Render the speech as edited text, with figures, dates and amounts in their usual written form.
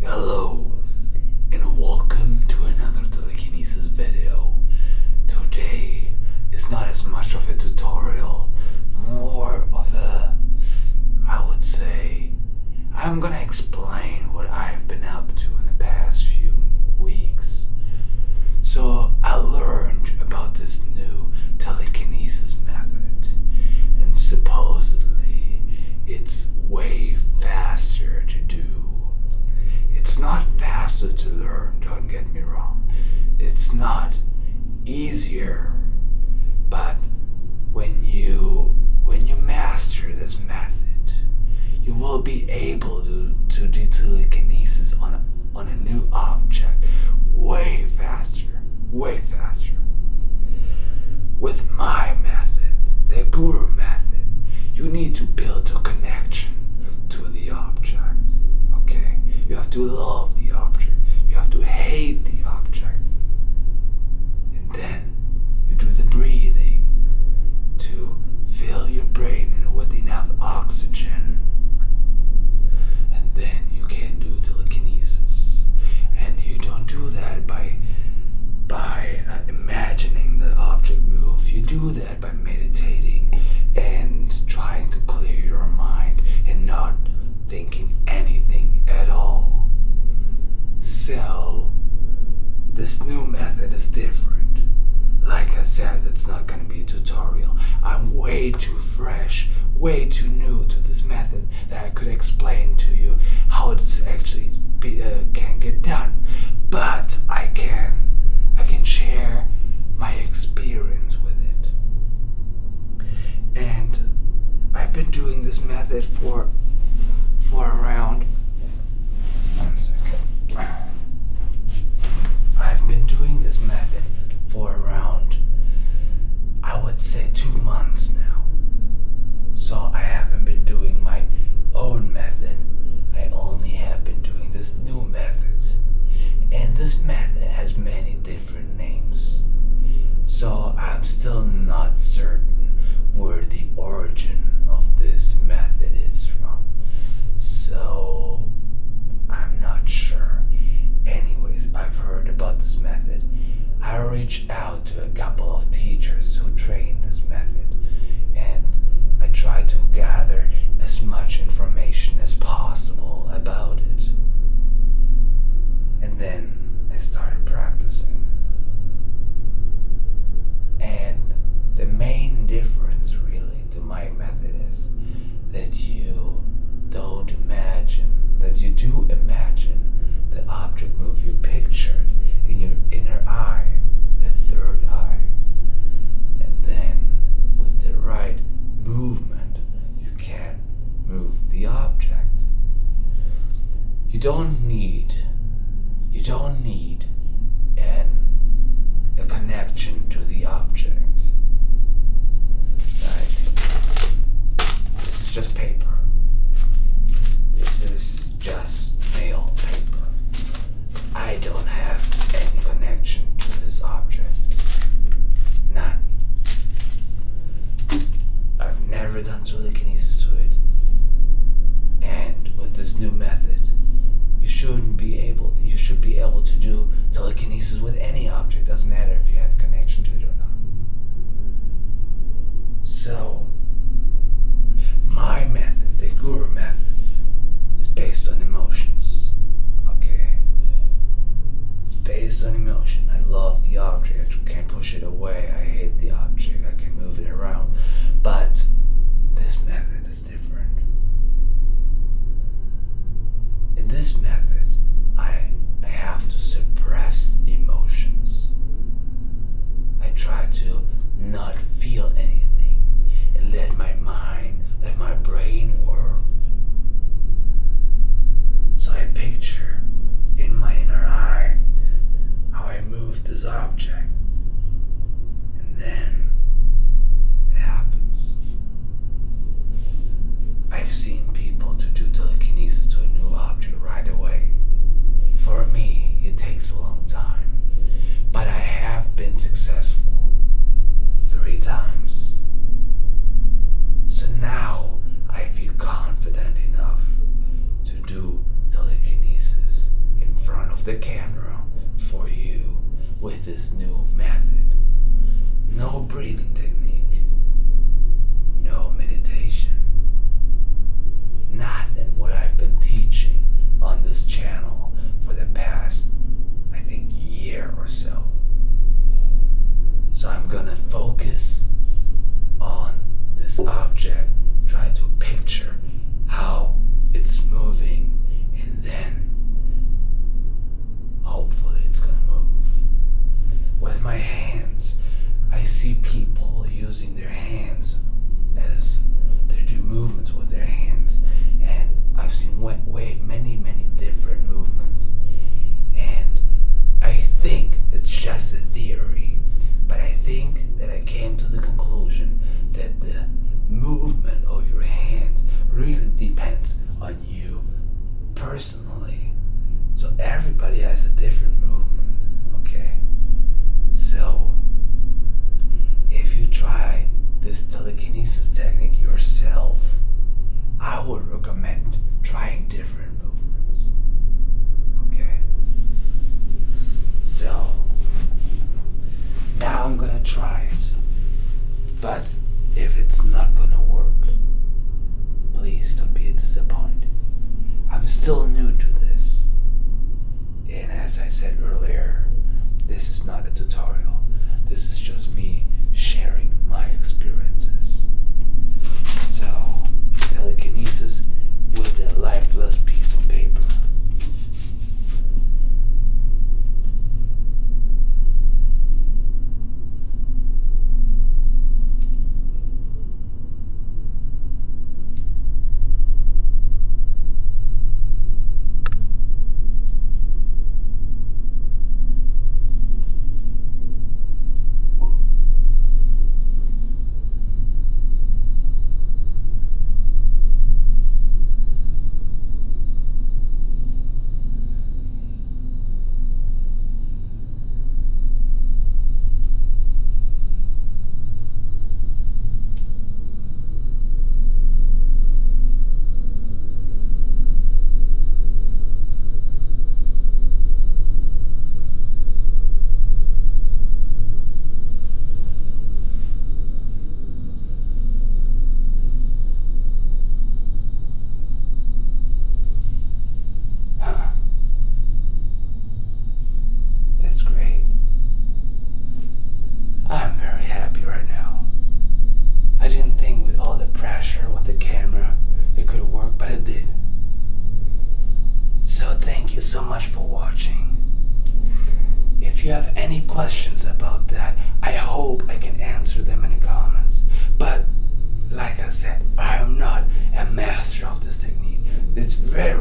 Hello, and welcome to another telekinesis video. Today is not as much of a tutorial, more of I would say, I'm gonna explain what I've been up to in the past few weeks. So I learned about this new telekinesis method, and supposedly it's way faster to do. It's not faster to learn, don't get me wrong. It's not easier, but when you master this method, you will be able to do telekinesis on a new object way faster. With my method, the guru method, you need to build a connection to the object. Okay? You have to love the object. You have to hate the object. And then you do the breathing to fill your brain with enough oxygen. And then you can do telekinesis. And you don't do that by imagining the object move. You do that by meditating and trying to clear your mind and not thinking anything at all. So this new method is different. Like I said, it's not going to be a tutorial. I'm way too fresh, way too new to this method that I could explain to you how it's actually can get done. But I can share my experience with it. And I've been doing this method for around 1 second. I've been doing this method for around, I would say, 2 months now. So I haven't been doing my own method. I only have been doing this new method. And this method has many different names. So I'm still not certain where the origin of this method is from. So I'm not sure. Anyways, I've heard about this method. I reached out to a couple of teachers who train this method, and I tried to gather as much information as possible about it. And then I started practicing. And the main difference really to my method is that you don't imagine, that you do imagine the object move you pictured in your inner eye, the third eye. And then with the right movement, you can move the object. You don't need a connection to the object. Like, this is just paper. This is just nail paper. I don't have any connection to this object. None. I've never done telekinesis to it. And with this new method, you should be able to do telekinesis with any object. Doesn't matter if you have a connection to it or not. So my method, the guru method, is based on emotions. Okay? It's based on emotion. I love the object. I can't push it away. I hate the object. I can move it around. But this method is different. In this method, I have to suppress emotions. the camera for you with this new method. No breathing technique, no meditation, nothing what I've been teaching on this channel for the past, I think, year or so. So I'm gonna focus on this object, try to picture how it's moving, and then hopefully it's gonna move. With my hands, I see people using their hands as they do movements with their hands, and I've seen many different movements, and I think it's just a theory, but I think that I came to the conclusion that the movement of your hands really depends on you personally. So everybody has a different movement, okay? So if you try this telekinesis technique yourself, I would recommend trying different movements, okay? So now I'm gonna try it, but if it's not gonna work, please don't be disappointed. I'm still new to this, and as I said earlier, this is not a tutorial. This is just me sharing my experiences. So, telekinesis with a lifeless piece of paper. So much for watching. If you have any questions about that, I hope I can answer them in the comments. But like I said, I am not a master of this technique. It's very